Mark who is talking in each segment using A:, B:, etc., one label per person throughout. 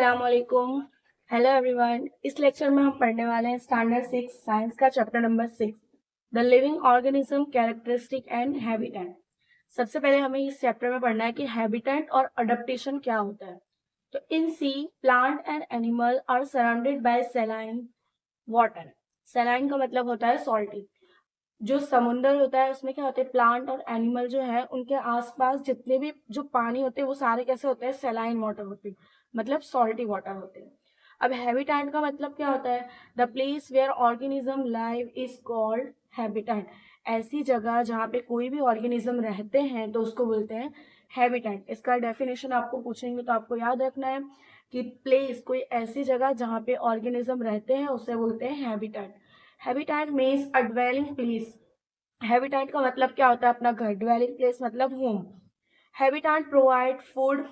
A: अस्सलाम वालेकुम। Hello everyone. इस लेक्चर में हम पढ़ने वाले हैं स्टैंडर्ड 6 साइंस का chapter number 6 the living organism characteristic and habitat. सबसे पहले हमें इस चैप्टर में पढ़ना है कि हैबिटेट और अडेप्टेशन क्या होता है। तो in sea plant and animal are surrounded by saline water. Saline का मतलब होता है सॉल्टी। जो समुंदर होता है उसमें क्या होते हैं, प्लांट और एनिमल जो है उनके आसपास जितने भी जो पानी होते हैं वो सारे कैसे होते हैं, सैलाइन वाटर होते हैं, मतलब सॉल्टी वाटर होते हैं। अब हैबिटेट का मतलब क्या होता है, the place where organism live is called habitat. ऐसी जगह जहाँ पे कोई भी ऑर्गेनिज्म रहते हैं तो उसको बोलते हैं हैबिटेट। इसका डेफिनेशन आपको पूछेंगे तो आपको याद रखना है कि प्लेस कोई ऐसी जगह जहाँ पे ऑर्गेनिज्म रहते हैं उसे बोलते हैं हैबिटेट। हैबिटेट मीन्स अ ड्वेलिंग प्लेस। हैबिटेट का मतलब क्या होता है, अपना घर। ड्वेलिंग प्लेस मतलब home. Habitat provide food,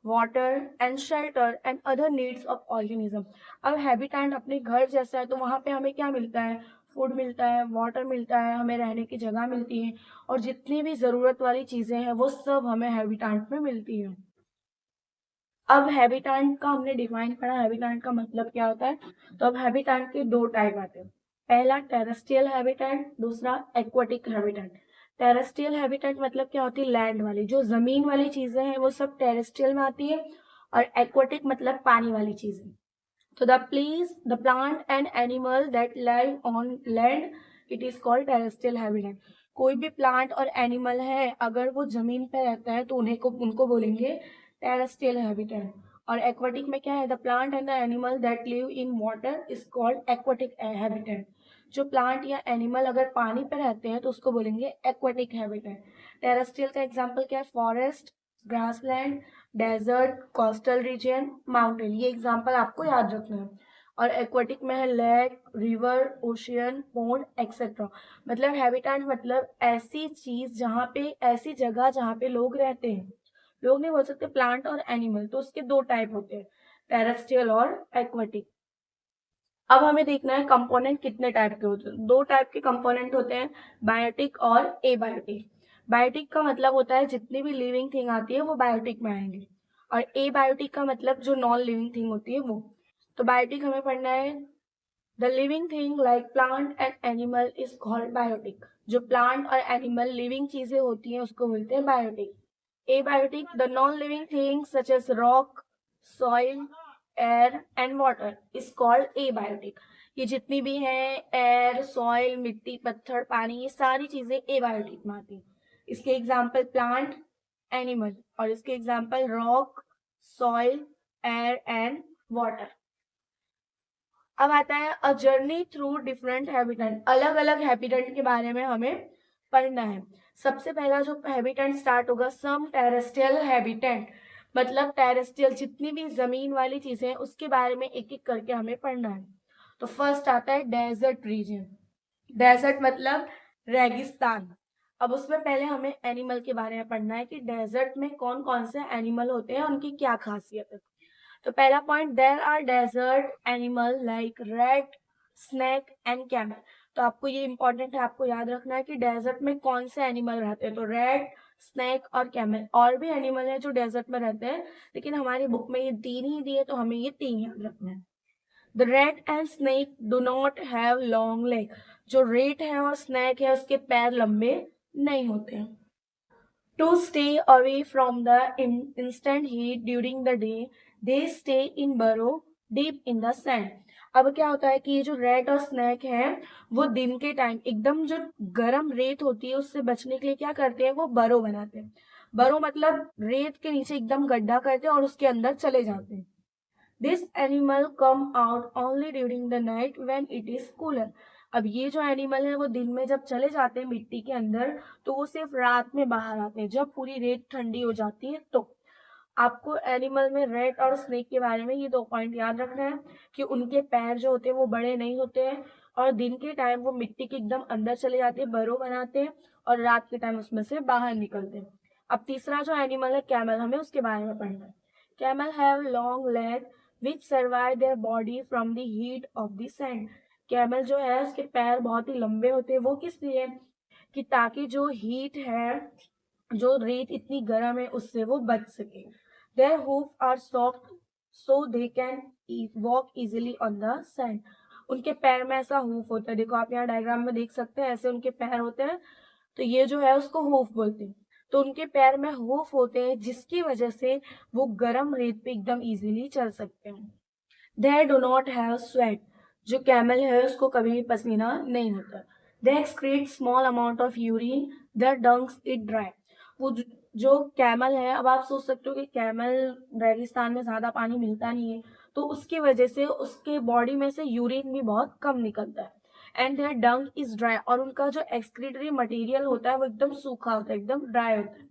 A: water and shelter and other needs of organism. अब हैबिटेट अपने घर जैसा है तो वहाँ पे हमें क्या मिलता है, फूड मिलता है, वाटर मिलता है, हमें रहने की जगह मिलती है और जितनी भी ज़रूरत वाली चीज़ें हैं वो सब हमें हैबिटेट में मिलती है। अब हैबिटेट का हमने डिफाइन पढ़ा, हैबिटेट का मतलब क्या होता है। तो अब हैबिटेट के दो टाइप आते हैं। पहला टेरेस्ट्रियल हैबिटेट, दूसरा एक्वाटिक हैबिटेट। टेरेस्ट्रियल हैबिटेट मतलब क्या होती है, लैंड वाली, जो जमीन वाली चीजें हैं वो सब टेरेस्ट्रियल में आती है। और एक्वाटिक मतलब पानी वाली चीजें। तो the place the plant and animal that live on land, it is called terrestrial habitat. कोई भी प्लांट और एनिमल है अगर वो जमीन पर रहता है तो उनको बोलेंगे टेरेस्ट्रियल हैबिटेट। और एक्वाटिक में क्या है, the plant and the animal that live in water is called aquatic habitat. जो प्लांट या एनिमल अगर पानी पर रहते हैं तो उसको बोलेंगे एक्वाटिक हैबिटेट। टेरेस्ट्रियल का एग्जांपल क्या है, forest, grassland, desert, coastal region, mountain. ये एग्जांपल आपको याद रखना है। और एक्वाटिक में है lake, river, ocean, pond et cetera. मतलब हैबिटेट मतलब ऐसी चीज जहाँ पे, ऐसी जगह जहाँ पे लोग रहते हैं। लोग नहीं बोल सकते, प्लांट और एनिमल। तो उसके दो टाइप होते हैं, टेरेस्ट्रियल और एक्वाटिक। अब हमें देखना है कंपोनेंट कितने टाइप के होते हैं। दो टाइप के कंपोनेंट होते हैं, बायोटिक और एबायोटिक। बायोटिक का मतलब होता है जितनी भी लिविंग थिंग आती है वो बायोटिक में आएंगे। और एबायोटिक का मतलब जो नॉन लिविंग थिंग होती है वो। तो बायोटिक हमें पढ़ना है, the living thing like plant and animal is called biotic. जो प्लांट और एनिमल लिविंग चीजें होती हैं उसको बोलते हैं biotic. Abiotic, the non-living things such as rock, soil, air and water is called abiotic. ये जितनी भी हैं, एयर, सॉइल, मिट्टी, पत्थर, पानी, ये सारी चीजें एबायोटिक में आती हैं। इसके एग्जाम्पल प्लांट, एनिमल, और इसके example rock, soil, air and water. अब आता है a journey through different habitat. अलग अलग हैबिटेट के बारे में हमें पढ़ना है। सबसे पहला जो हैबिटेट स्टार्ट होगा, सम टेरेस्ट्रियल हैबिटेट, मतलब टेरेस्ट्रियल जितनी भी जमीन वाली चीजें हैं उसके बारे में एक एक करके हमें पढ़ना है। तो फर्स्ट आता है डेजर्ट रीजन। डेजर्ट मतलब रेगिस्तान। अब उसमें पहले हमें एनिमल के बारे में पढ़ना है कि डेजर्ट में कौन कौन से एनिमल होते हैं, उनकी क्या खासियत है। तो पहला point, there are desert animal like rat, snake and camel. तो आपको ये इंपॉर्टेंट है, आपको याद रखना है कि डेजर्ट में कौन से एनिमल रहते हैं। तो रैट, स्नेक और कैमल। और भी एनिमल है जो डेजर्ट में रहते हैं लेकिन हमारी बुक में ये तीन ही दिए तो हमें ये तीन याद रखना है। The rat and snake do not have long leg. जो रेट है और स्नेक है उसके पैर लंबे नहीं होते हैं। To stay away from the instant heat during the day, they stay in burrow deep in the sand. अब क्या होता है कि ये जो रेट और स्नैक है वो दिन के टाइम एकदम जो गर्म रेत होती है उससे बचने के लिए क्या करते हैं, वो बरो बनाते हैं। बरो मतलब रेत के नीचे एकदम गड्ढा करते हैं और उसके अंदर चले जाते हैं। This animal come out only during the night when it is cooler. अब ये जो एनिमल है वो दिन में जब चले जाते हैं मिट्टी के अंदर तो वो सिर्फ रात में बाहर आते हैं जब पूरी रेत ठंडी हो जाती है। तो आपको एनिमल में रेट और स्नेक के बारे में ये दो पॉइंट याद रखना है कि उनके पैर जो होते हैं वो बड़े नहीं होते हैं और दिन के टाइम वो मिट्टी के एकदम अंदर चले जाते हैं, बरो बनाते हैं, और रात के टाइम उसमें से बाहर निकलते हैं। अब तीसरा जो एनिमल है कैमल, हमें उसके बारे में पढ़ना है। Camel have long leg which survive their body from the heat of the sand. Camel जो है उसके पैर बहुत ही लंबे होते हैं, वो किस लिए, कि ताकि जो हीट है, जो रेत इतनी गर्म है उससे वो बच सके। Their hoof are soft so they can walk easily on the sand. उनके पैर में ऐसा हूफ होता है, देखो आप यहाँ डायग्राम में देख सकते हैं, ऐसे उनके पैर होते हैं, तो ये जो है उसको हूफ बोलते हैं। तो उनके पैर में हूफ होते हैं जिसकी वजह से वो गर्म रेत पे एकदम इजीली चल सकते हैं। They do not have sweat. जो कैमल है उसको कभी भी पसीना नहीं होता। They excrete small amount of urine, their dungs it dry. वो जो कैमल है, अब आप सोच सकते हो कि कैमल रेगिस्तान में ज्यादा पानी मिलता नहीं है, तो उसकी वजह से उसके बॉडी में से यूरिन भी बहुत कम निकलता है। And their dung is dry, और उनका जो एक्सक्रीटरी मटेरियल होता है वो एकदम सूखा होता है, एकदम ड्राई होता है।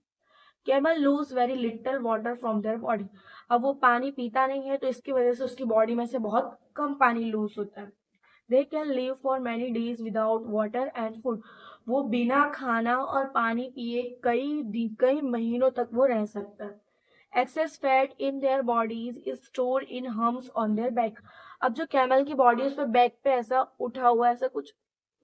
A: Camel lose very little water from their body. अब वो पानी पीता नहीं है, तो इसकी वजह से उसकी बॉडी में से बहुत कम पानी लूज होता है। They can live for many days without water and food. वो बिना खाना और पानी पिए कई महीनों तक वो रह सकता है। Access fat in their bodies is store in hums on their back. अब जो कैमल की बॉडी, उस पर बैक पे ऐसा उठा हुआ ऐसा कुछ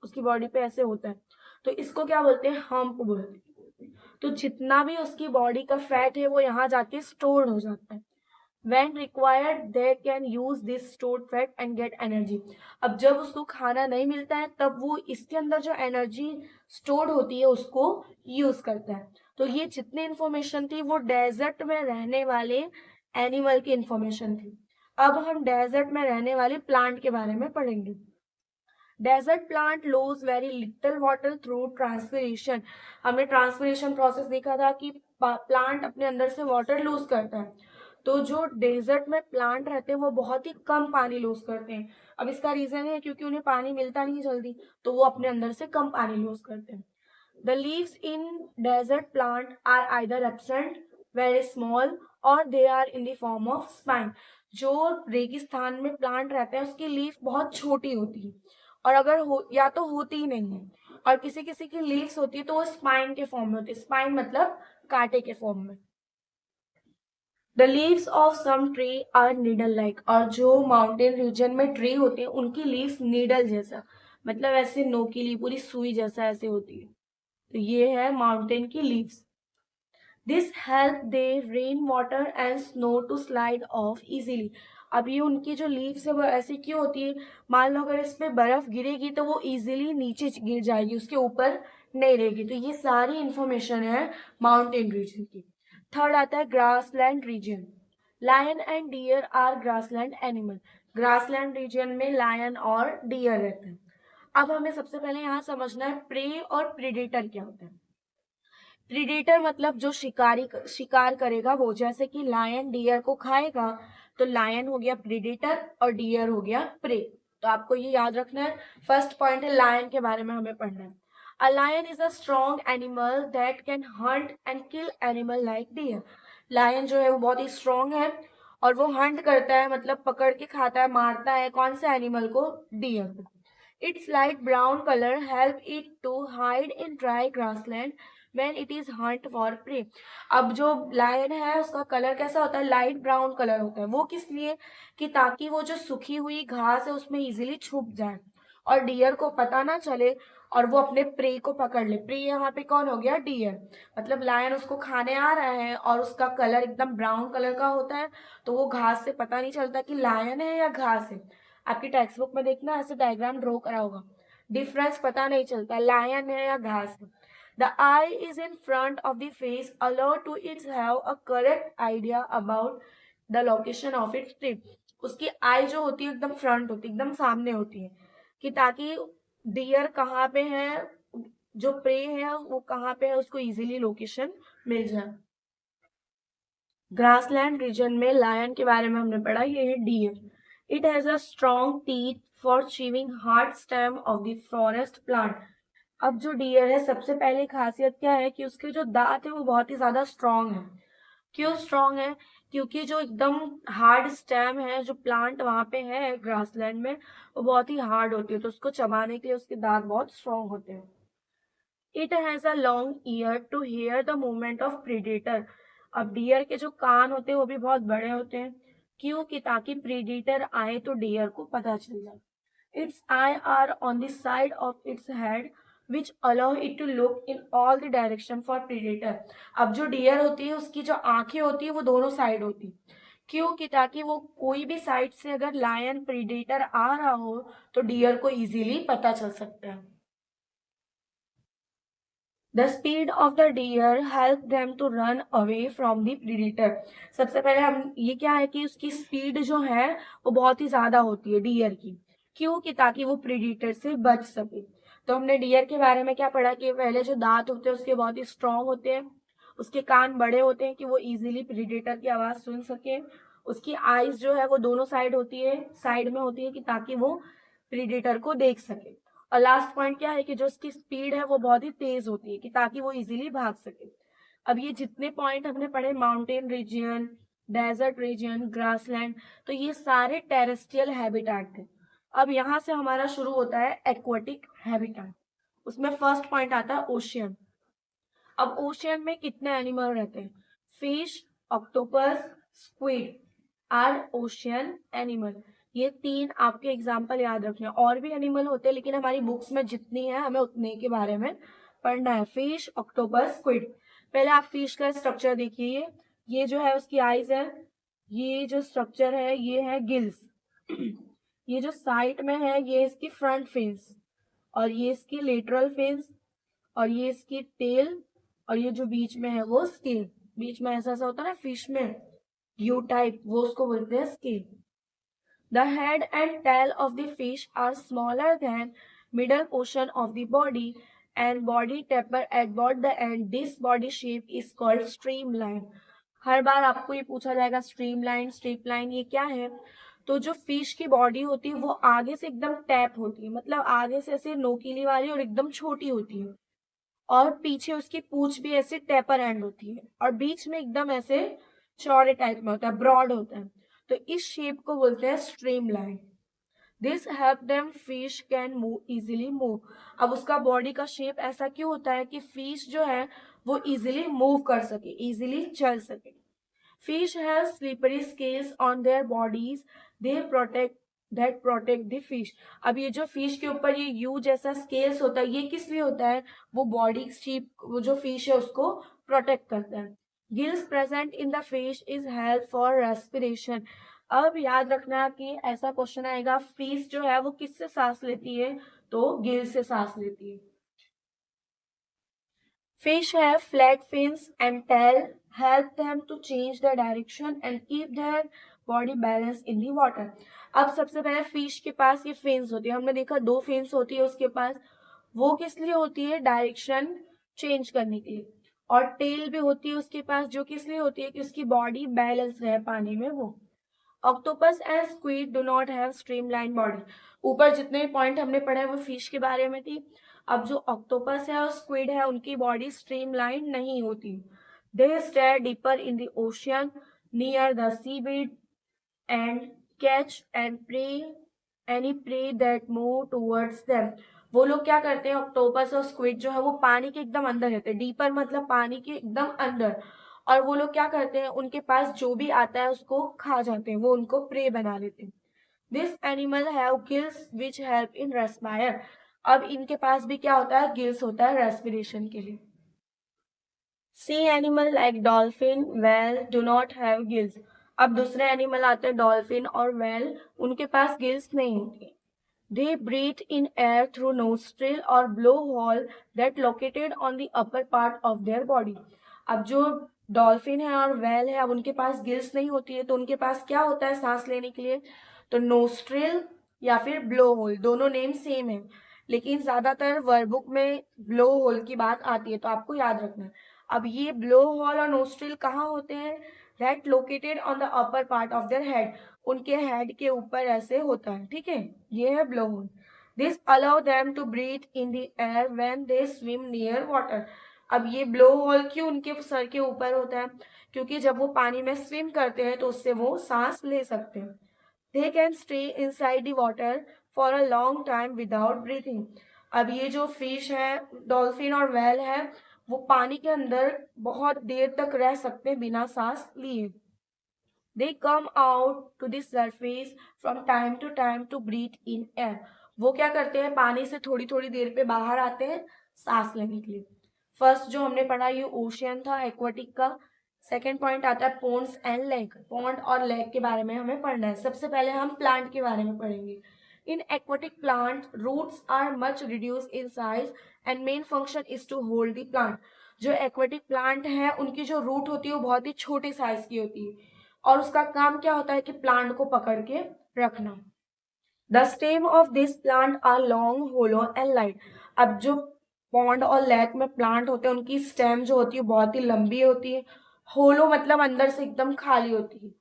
A: उसकी बॉडी पे ऐसे होता है, तो इसको क्या बोलते हैं, हम्प बोलते हैं। तो जितना भी उसकी बॉडी का फैट है वो यहाँ जाके स्टोर हो जाता है। When required, they can use this stored fat and get energy. अब जब उसको खाना नहीं मिलता है तब वो इसके अंदर जो एनर्जी स्टोर्ड होती है उसको यूज करता है। तो ये जितनी इंफॉर्मेशन थी वो डेजर्ट में रहने वाले एनिमल की इंफॉर्मेशन थी। अब हम डेजर्ट में रहने वाले प्लांट के बारे में पढ़ेंगे। Desert plant lose very little water through transpiration. हमने ट्रांसपिरेशन प्रोसेस देखा था कि प्लांट अपने अंदर से वाटर लूज करता है। तो जो डेजर्ट में प्लांट रहते हैं वो बहुत ही कम पानी लूज करते हैं। अब इसका रीजन है क्योंकि उन्हें पानी मिलता नहीं जल्दी, तो वो अपने अंदर से कम पानी लूज करते हैं। The leaves in desert plant are either absent, very small, और they are in the form of spine. जो रेगिस्तान में प्लांट रहते हैं उसकी लीफ बहुत छोटी होती है, और अगर या तो होती ही नहीं है, और किसी किसी की लीव्स होती है तो वो स्पाइन के फॉर्म में होती है। स्पाइन मतलब कांटे के फॉर्म में। The leaves of some tree are needle like. और जो माउंटेन रीजन में ट्री होते हैं उनकी लीव्स नीडल जैसा, मतलब ऐसे नोकीली पूरी सुई जैसा ऐसे होती है। तो ये है माउंटेन की leaves. This help the rain water and snow to slide off easily. अब ये उनकी जो लीव्स है वो ऐसी क्यों होती है, मान लो अगर इस पे बर्फ गिरेगी तो वो इजीली नीचे गिर जाएगी, उसके ऊपर नहीं रहेगी। तो ये सारी इंफॉर्मेशन है माउंटेन रीजन की। थर्ड आता है grassland region. Lion and deer are grassland animal. Grassland region में लायन और डियर रहते हैं। अब हमें सबसे पहले यहाँ समझना है प्रे और प्रीडेटर क्या होता है। प्रीडेटर मतलब जो शिकार करेगा वो, जैसे कि लायन डियर को खाएगा, तो लायन हो गया प्रीडेटर और डियर हो गया प्रे। तो आपको ये याद रखना है। फर्स्ट पॉइंट है लायन के बारे में हमें पढ़ना है। A lion is a strong animal that can hunt and kill animal like deer. Lion जो है वो बहुत ही स्ट्रॉन्ग है, और वो हंट करता है मतलब पकड़ के खाता है, मारता है कौन से एनिमल को, डियर को। Its light brown colour help it to hide in dry grassland when it is hunt for prey। अब जो लायन है उसका कलर कैसा होता है, लाइट ब्राउन कलर होता है। वो किस लिए, कि ताकि वो जो सूखी हुई घास है उसमें इजीली छुप जाए और डियर को पता ना चले, और वो अपने प्रे को पकड़ ले। प्रे यहाँ पे कौन हो गया, डियर। मतलब लायन उसको खाने आ रहा है और उसका कलर एकदम ब्राउन कलर का होता है, तो वो घास से पता नहीं चलता कि लायन है या घास है। आपकी टेक्स्ट बुक में देखना ऐसे डायग्राम ड्रॉ करा होगा, डिफरेंस पता नहीं चलता लायन है या घास है। The eye is in front of the face, allow to it have a correct idea about the location of its prey। उसकी आई जो होती है एकदम फ्रंट होती है, एकदम सामने होती है, कि ताकि डियर कहाँ पे है, जो प्रे है वो कहाँ पे है, उसको इजीली लोकेशन मिल जाए। ग्रासलैंड रीजन में लायन के बारे में हमने पढ़ा, ये है deer. It has a strong teeth for chewing hard stem of the forest plant. अब जो डियर है सबसे पहले खासियत क्या है कि उसके जो दांत है वो बहुत ही ज्यादा स्ट्रांग है। क्यों स्ट्रांग है, क्योंकि जो एकदम हार्ड स्टेम है, जो प्लांट वहां पे है ग्रासलैंड में, वो बहुत ही हार्ड होती है, तो उसको चबाने के लिए उसके दांत बहुत स्ट्रांग होते हैं। It has a long ear to hear the movement of predator. अब डियर के जो कान होते हैं वो भी बहुत बड़े होते हैं, क्यों, कि ताकि प्रीडेटर आए तो डियर को पता चल जाए। Its eyes are on the side of its head which allow it to look in all the direction for predator। अब जो डियर होती है उसकी जो आंखें होती है वो दोनों साइड होती है, क्यों? कि ताकि वो कोई भी साइड से अगर लायन प्रीडेटर आ रहा हो तो डियर को इजीली पता चल सकता है। The speed of the deer help them to run away from the predator. सबसे पहले हम ये क्या है कि उसकी स्पीड जो है वो बहुत ही ज्यादा होती है डियर की। क्यों? कि ताकि वो प्रीडेटर से बच सके। तो हमने डियर के बारे में क्या पढ़ा कि पहले जो दांत होते हैं उसके बहुत ही स्ट्रांग होते हैं, उसके कान बड़े होते हैं कि वो इजीली प्रीडेटर की आवाज सुन सके। उसकी आईज जो है वो दोनों साइड होती है, साइड में होती है कि ताकि वो प्रीडेटर को देख सके। और लास्ट पॉइंट क्या है कि जो उसकी स्पीड है वो बहुत ही तेज होती है कि ताकि वो इजीली भाग सके। अब ये जितने पॉइंट हमने पढ़े, mountain region, desert region, grassland, तो ये सारे टेरेस्ट्रियल हैबिटेट थे। अब यहाँ से हमारा शुरू होता है एक्वाटिक हैबिटेट। उसमें फर्स्ट पॉइंट आता है ओशियन। अब ओशियन में कितने एनिमल रहते हैं? Fish, octopus, squid are ocean animal. ये तीन आपके एग्जाम्पल याद रखने हैं। और भी एनिमल होते हैं लेकिन हमारी बुक्स में जितनी है हमें उतने के बारे में पढ़ना है। Fish, octopus, squid. पहले आप फिश का स्ट्रक्चर देखिए। ये जो है उसकी आईज है, ये जो स्ट्रक्चर है ये है गिल्स, ये जो साइड में है ये इसकी फ्रंट फिन्स, और ये इसकी लेटरल फिन्स, और ये इसकी टेल, और ये जो बीच में है वो स्केल। बीच में ऐसा ऐसा होता है ना फिश में, यू टाइप, वो उसको बोलते हैं scale. The head and tail of the fish are smaller than middle portion of the body and body taper at both the end. This body shape is called streamline. हर बार आपको ये पूछा जाएगा streamline, stripline ये क्या है? तो जो fish की बॉडी होती है वो आगे से एकदम टैप होती है, मतलब आगे से ऐसे नोकीली वाली और एकदम छोटी होती है, और पीछे उसकी पूंछ भी ऐसे टेपर एंड होती है, और बीच में एकदम ऐसे चौड़े टाइप में होता है, ब्रॉड होता है। तो इस शेप को बोलते हैं streamline. This help them fish can move easily move. अब उसका बॉडी का शेप ऐसा क्यों होता है कि फिश जो है वो इजीली मूव कर सके, इजीली चल सके। Fish have slippery scales on their bodies. They protect the fish. अब ये जो फिश के ऊपर ये यू जैसा स्केल्स होता है ये किस लिए होता है? वो बॉडी शेप, वो जो फिश है उसको प्रोटेक्ट करता है। Gills present in the fish is help for respiration. अब याद रखना कि ऐसा क्वेश्चन आएगा, फिश जो है वो किससे सांस लेती है? तो गिल से सांस लेती है। Fish have flat fins and tail, help them to change the direction and keep their body balance in the water. अब सबसे पहले फिश के पास ये फिन्स होती है, हमने देखा दो फिन्स होती है उसके पास। वो किस लिए होती है? डायरेक्शन चेंज करने के लिए। और टेल भी होती है उसके पास, जो किस लिए होती है? कि उसकी बॉडी बैलेंस रहे पानी में वो। Octopus and squid do not have streamline body. ऊपर जितने पॉइंट हमने पढ़े वो फिश के बारे में थी। अब जो ऑक्टोपस है और स्क्विड है उनकी बॉडी स्ट्रीमलाइन नहीं होती। They stay deeper in the ocean near the seaweed and catch and prey any prey that move towards them. वो लोग क्या करते हैं, ऑक्टोपस और स्क्विड जो है वो पानी के एकदम अंदर रहते हैं, डीपर मतलब पानी के एकदम अंदर। और वो लोग क्या करते हैं, उनके पास जो भी आता है उसको खा जाते हैं, वो उनको प्रे बना लेते हैं। This animal have gills which help in respire. अब इनके पास भी क्या होता है? गिल्स होता है रेस्पिरेशन के लिए। Sea animal like dolphin, whale do not have gills. अब दूसरे एनिमल आते हैं डॉल्फिन और वेल, उनके पास गिल्स नहीं होती। They breathe in air through nostril or blowhole that located on the upper part of their body. अब जो डॉल्फिन है और वेल है, अब उनके पास गिल्स नहीं होती है तो उनके पास क्या होता है सांस लेने के लिए? तो नोस्ट्रिल या फिर ब्लो होल, दोनों नेम सेम है लेकिन ज्यादातर वर्बुक में ब्लो होल की बात आती है, तो आपको याद रखना है। अब ये ब्लो होल और नोस्ट्रिल कहाँ होते हैं? That located on the upper part of their head, उनके हेड के ऊपर ऐसे होता है, ठीक है। ये है blow hole. This allow them to breathe in the air when they swim near water. अब ये ब्लो होल क्यों उनके सर के ऊपर होता है? क्योंकि जब वो पानी में स्विम करते हैं तो उससे वो सांस ले सकते हैं। They can stay inside the water for a long time without breathing. अब ये जो फिश है, डॉल्फिन और व्हेल है, वो पानी के अंदर बहुत देर तक रह सकते हैं बिना सांस लिए। They come out to the surface from time to time to breathe in air. वो क्या करते हैं? पानी से थोड़ी थोड़ी देर पे बाहर आते हैं सांस लेने के लिए। फर्स्ट जो हमने पढ़ा ये ओशियन था एक्वाटिक का। सेकेंड पॉइंट आता है पोन्ड्स एंड लेक। पॉन्ड और लेक के बारे में हमें पढ़ना है। सबसे पहले हम प्लांट के बारे में पढ़ेंगे। In aquatic plant roots are much reduce in size and main function is to hold the plant. जो एक्वेटिक प्लांट है उनकी जो रूट होती है वो बहुत ही छोटी साइज की होती है और उसका काम क्या होता है कि प्लांट को पकड़ के रखना। The stem of this plant are long hollow and light. अब जो पॉन्ड और लेक में प्लांट होते हैं उनकी स्टेम जो होती है बहुत ही लंबी होती है। होलो मतलब अंदर से एकदम खाली होती है।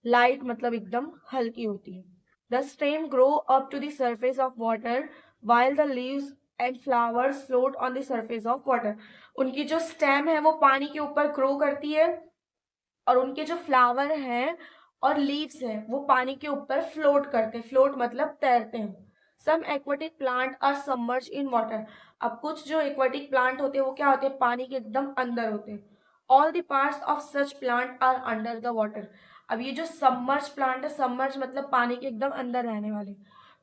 A: लाइट मतलब एकदम हल्की होती है। The stem grow up to the surface of water while the leaves and flowers float on the surface of water। उनकी जो स्टेम है वो पानी के ऊपर ग्रो करती है और उनके जो फ्लावर हैं और लीव्स हैं वो पानी के ऊपर फ्लोट करते हैं। फ्लोट मतलब तैरते हैं। Some aquatic plant are submerge in water. अब कुछ जो एक्वेटिक प्लांट होते हैं वो क्या होते हैं, पानी के एकदम अंदर होते हैं। All the parts of such plant are under the water. अब ये जो सबमर्ज प्लांट है, सबमर्ज मतलब पानी के एकदम अंदर रहने वाले,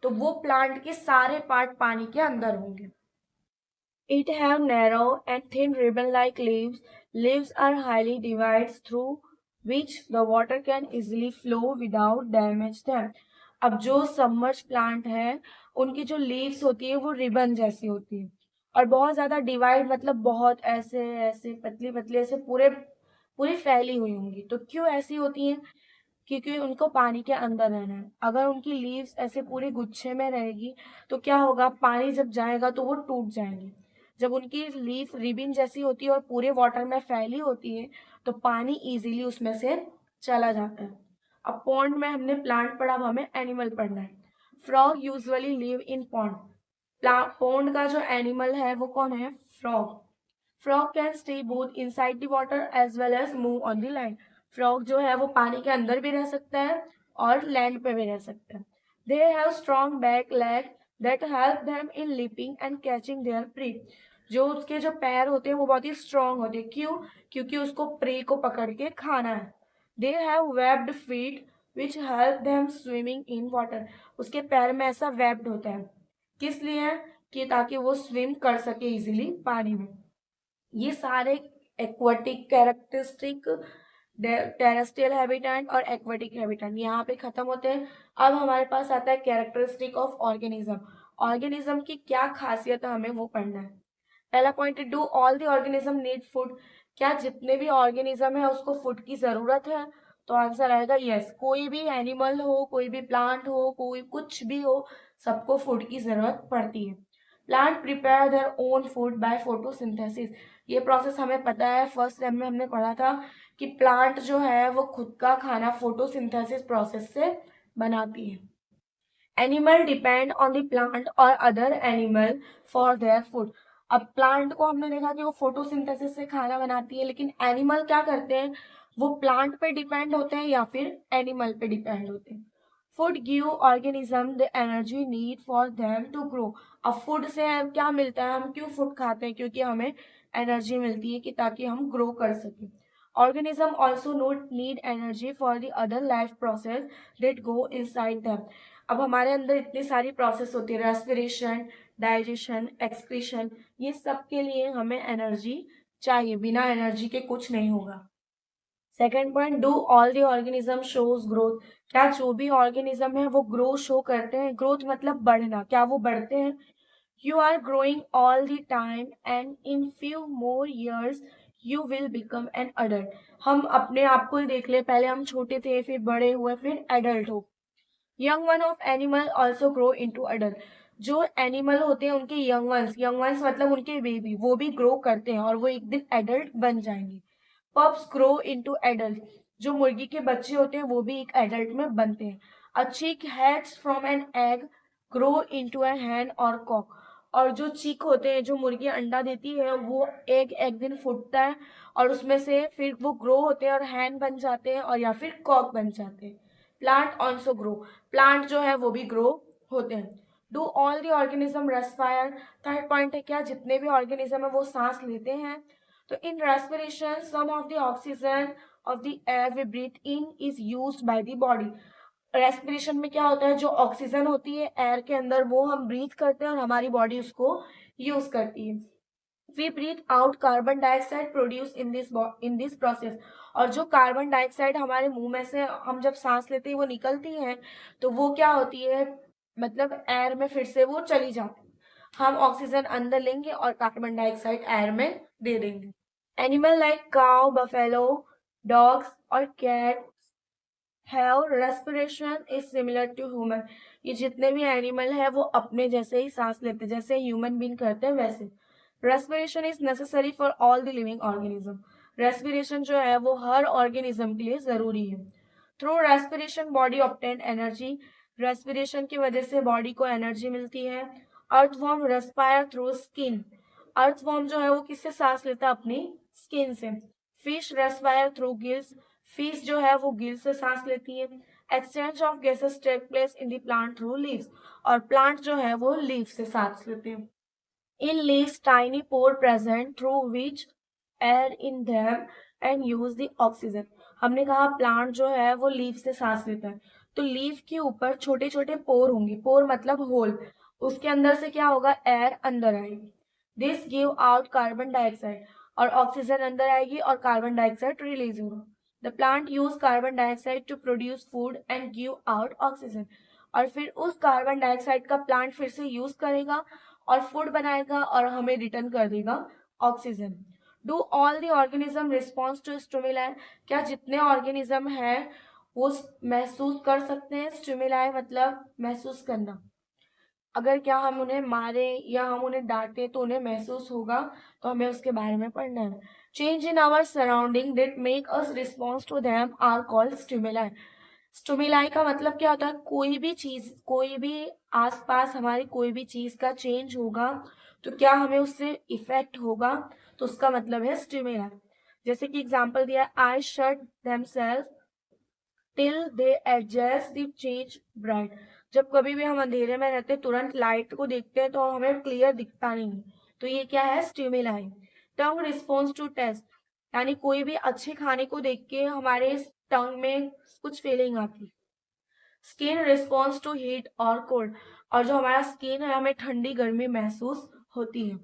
A: तो वो प्लांट के सारे पार्ट पानी के अंदर होंगे। It have narrow and thin ribbon-like leaves. Leaves are highly divided through which the water can easily flow without damage them। अब जो सबमर्ज प्लांट है उनकी जो लीव्स होती है वो रिबन जैसी होती है और बहुत ज्यादा डिवाइड मतलब बहुत ऐसे ऐसे पतली पतली ऐसे पूरे पूरी फैली हुई होंगी। तो क्यों ऐसी होती है? क्योंकि उनको पानी के अंदर रहना है। अगर उनकी लीव्स ऐसे पूरे गुच्छे में रहेगी तो क्या होगा, पानी जब जाएगा तो वो टूट जाएंगे। जब उनकी लीफ रिबिन जैसी होती है और पूरे वाटर में फैली होती है तो पानी इजीली उसमें से चला जाता है। अब पॉन्ड में हमने प्लांट पढ़ा, अब हमें एनिमल पढ़ना है। Frog usually live in pond. Pond का जो एनिमल है वो कौन है? Frog. Frog can stay both inside the water as well as move on the land. Frog जो है वो पानी के अंदर भी रह सकता है और लैंड पे भी रह सकता है। They have strong back leg that help them in leaping and catching their prey. जो उसके जो पैर होते हैं वो बहुत ही स्ट्रॉन्ग होते हैं। क्यों? क्योंकि उसको प्रे को पकड़ के खाना है। They have webbed feet which help them swimming in water. उसके पैर में ऐसा वेब्ड होता है, किस लिए? कि ताकि वो स्विम कर सके इजीली पानी में। ये सारे एक्वाटिक कैरेक्टरिस्टिक टेरेस्ट्रियल हैबिटेट और एक्वाटिक हैबिटेट यहाँ पे खत्म होते हैं। अब हमारे पास आता है कैरेक्टरिस्टिक ऑफ ऑर्गेनिज्म। ऑर्गेनिज्म की क्या खासियत है हमें वो पढ़ना है। पहला point, do all the organism need food. क्या जितने भी ऑर्गेनिज्म है उसको फूड की जरूरत है? तो आंसर आएगा यस। कोई भी एनिमल हो, कोई भी प्लांट हो, कोई कुछ भी हो, सबको फूड की जरूरत पड़ती है। Plant prepare their own food by photosynthesis. ये प्रोसेस हमें पता है, फर्स्ट सेम में हमने पढ़ा था कि प्लांट जो है वो खुद का खाना फोटोसिंथेसिस प्रोसेस से बनाती है। Animal depend on the plant और other animal for their food. अब प्लांट को हमने देखा कि वो फोटोसिंथेसिस से खाना बनाती है, लेकिन एनिमल क्या करते हैं, वो प्लांट पे डिपेंड होते हैं या फिर एनिमल पे डिपेंड होते हैं। Food give organism the energy need for them to grow. अब फूड से हम क्या मिलता है, हम क्यों फूड खाते हैं? क्योंकि हमें एनर्जी मिलती है कि ताकि हम ग्रो कर सकें। Organism also need energy for the other life process that go inside them. अब हमारे अंदर इतनी सारी प्रोसेस होती है, रेस्पिरेशन, डाइजेशन, एक्सक्रीशन, ये सब के लिए हमें एनर्जी चाहिए। बिना एनर्जी के कुछ नहीं होगा। Second point, do all the organism shows growth. क्या जो भी ऑर्गेनिज्म है वो ग्रो शो करते हैं? ग्रोथ मतलब बढ़ना, क्या वो बढ़ते हैं? You are growing all the time and in few more years you will become an adult. हम अपने आप को ही देख ले, पहले हम छोटे थे, फिर बड़े हुए, फिर एडल्ट हो। Young one of animal also grow into adult. जो एनिमल होते हैं उनके यंग वंस मतलब उनके बेबी, वो भी ग्रो करते हैं और वो एक दिन एडल्ट बन जाएंगे। Pups grow into adult. जो मुर्गी के बच्चे होते हैं वो भी एक एडल्ट में बनते हैं। A chick hats from an egg grow into a hen और कॉक। और जो चिक होते हैं, जो मुर्गी अंडा देती है, वो एक दिन फूटता है और उसमें से फिर वो ग्रो होते हैं और हैन बन जाते हैं और या फिर कॉक बन जाते हैं। Plant also grow. प्लांट जो है वो भी ग्रो होते हैं। Do all the organism respire. Third point है, क्या जितने भी ऑर्गेनिज्म है वो सांस लेते हैं? तो in respiration some of the oxygen of the air we breathe in is used by the body. Respiration में क्या होता है, जो ऑक्सीजन होती है एयर के अंदर वो हम ब्रीथ करते हैं और हमारी बॉडी उसको यूज करती है। We breathe out carbon dioxide produce in this process. और जो कार्बन डाइऑक्साइड हमारे मुंह में से हम जब सांस लेते हैं वो निकलती है, तो वो क्या होती है, मतलब एयर में फिर से वो चली जाती है। हम ऑक्सीजन अंदर लेंगे और कार्बन डाइऑक्साइड एयर में दे देंगे। Animal like cow, buffalo, dogs और cat have respiration is similar to human. ये जितने भी एनिमल है वो अपने जैसे ही सांस लेते हैं, जैसे ह्यूमन बीइंग करते हैं वैसे। Respiration is necessary for all the living organism. Respiration जो है वो हर ऑर्गेनिज्म के लिए जरूरी है। Through respiration body obtain energy. Respiration की वजह से बॉडी को एनर्जी मिलती है। Earthworm respire through skin. Earthworm जो है वो किससे सांस लेता है, अपनी स्किन से। Fish respire through gills. Fish जो है वो गिल से सांस लेती है। Exchange of gases take place in the plant through leaves. और प्लांट जो है वो लीव से सांस लेते हैं। In leaves tiny pore present through which air in them and use the oxygen. हमने कहा प्लांट जो है वो लीव से सांस लेता है, तो लीव के ऊपर छोटे छोटे पोर होंगे। पोर मतलब होल। उसके अंदर से क्या होगा, एयर अंदर आएगी। This give out carbon dioxide. और ऑक्सीजन अंदर आएगी और कार्बन डाइऑक्साइड रिलीज होगा। The plant use carbon dioxide to produce food and give out oxygen. और फिर उस कार्बन डाइऑक्साइड का प्लांट फिर से यूज करेगा और फूड बनाएगा और हमें रिटर्न कर देगा oxygen. Do all the organism response to stimuli. क्या जितने ऑर्गेनिज्म है वो महसूस कर सकते हैं। स्टिमुलाई मतलब महसूस करना। अगर क्या हम उन्हें मारे या हम उन्हें डांटे तो उन्हें महसूस होगा, तो हमें उसके बारे में पढ़ना है। Change in our surrounding that make us response to them are called stimuli. Stimuli का मतलब क्या होता है, कोई भी चीज, कोई भी आसपास हमारी कोई भी चीज का चेंज होगा तो क्या हमें उससे इफेक्ट होगा, तो उसका मतलब है स्टिमुलाई। जैसे कि एग्जांपल दिया, eye shut themselves till they adjust the change bright. जब कभी भी हम अंधेरे में रहते तुरंत लाइट को देखते हैं तो हमें क्लियर दिखता नहीं, तो ये क्या है, stimuli. Tongue response to taste, यानी कोई भी अच्छे खाने को देख के हमारे टंग में कुछ फीलिंग आती। स्किन रिस्पॉन्स टू हीट और कोल्ड, और जो हमारा स्किन है हमें ठंडी गर्मी महसूस होती है।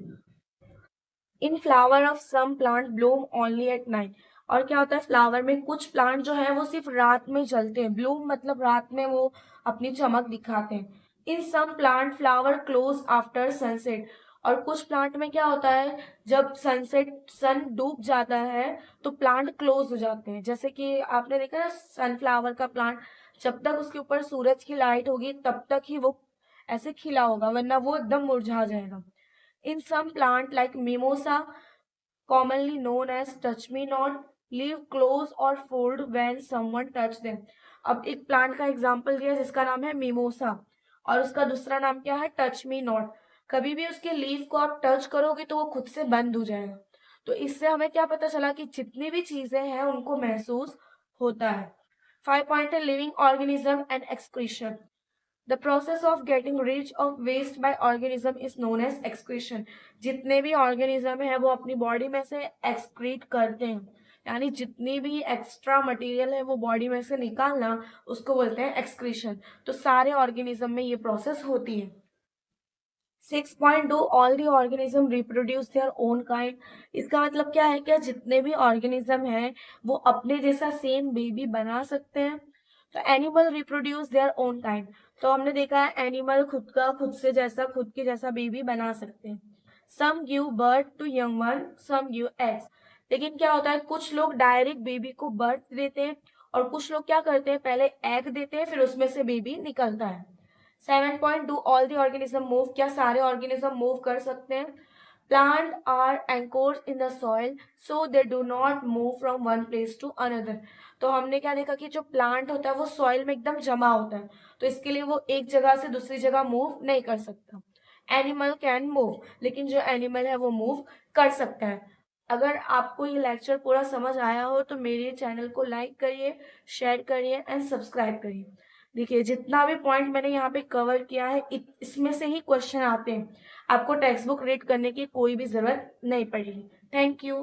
A: In flower of some plant bloom only at night. और क्या होता है, फ्लावर में कुछ प्लांट जो है वो सिर्फ रात में जलते हैं। ब्लूम मतलब रात में वो अपनी चमक दिखाते हैं। In some plant flower close after sunset. और कुछ प्लांट में क्या होता है, जब सनसेट सन डूब जाता है तो प्लांट क्लोज हो जाते हैं। जैसे कि आपने देखा ना सनफ्लावर का प्लांट, जब तक उसके ऊपर सूरज की लाइट होगी तब तक ही वो ऐसे खिला होगा, वरना वो एकदम मुरझा जाएगा। In some plant like mimosa, commonly known as touch me not, leave close or fold when someone touch them. अब एक प्लांट का एग्जाम्पल दिया जिसका नाम है मिमोसा, और उसका दूसरा नाम क्या है, टच मी नॉट। कभी भी उसके लीफ को आप टच करोगे तो वो खुद से बंद हो जाएगा। तो इससे हमें क्या पता चला कि जितनी भी चीजें हैं उनको महसूस होता है। 5 पॉइंट है living organism and excretion. The process of getting rid of waste by organism is known as excretion. जितने भी ऑर्गेनिज्म है वो अपनी बॉडी में से एक्सक्रीट करते हैं, यानी जितनी भी एक्स्ट्रा मटेरियल है वो बॉडी में से निकालना, उसको बोलते हैं एक्सक्रीशन। तो सारे ऑर्गेनिज्म में ये प्रोसेस होती है। 6.2 all the organism reproduce their own kind. इसका मतलब क्या है, क्या जितने भी ऑर्गेनिज्म हैं वो अपने जैसा सेम बेबी बना सकते हैं। तो animal reproduce their own kind, तो हमने देखा है एनिमल खुद से जैसा, खुद के जैसा बेबी बना सकते हैं। Some give birth to young one, some give eggs. लेकिन क्या होता है, कुछ लोग डायरेक्ट बेबी को बर्थ देते हैं और कुछ लोग क्या करते हैं, पहले एग देते हैं फिर उसमें से बेबी निकलता है। 7.2 ऑल दी ऑर्गेनिज्म मूव, क्या सारे ऑर्गेनिज्म मूव कर सकते हैं। Plant are anchored in the soil so they do not move from one place to another. तो हमने क्या देखा कि जो प्लांट होता है वो सॉइल में एकदम जमा होता है, तो इसके लिए वो एक जगह से दूसरी जगह मूव नहीं कर सकता। एनिमल कैन मूव, लेकिन जो एनिमल है वो मूव कर सकता है। अगर आपको ये लेक्चर पूरा समझ आया हो तो मेरे चैनल को लाइक करिए, शेयर करिए एंड सब्सक्राइब करिए। देखिए जितना भी पॉइंट मैंने यहाँ पे कवर किया है इसमें से ही क्वेश्चन आते हैं, आपको टेक्स्ट बुक रीड करने की कोई भी जरूरत नहीं पड़ेगी। Thank you.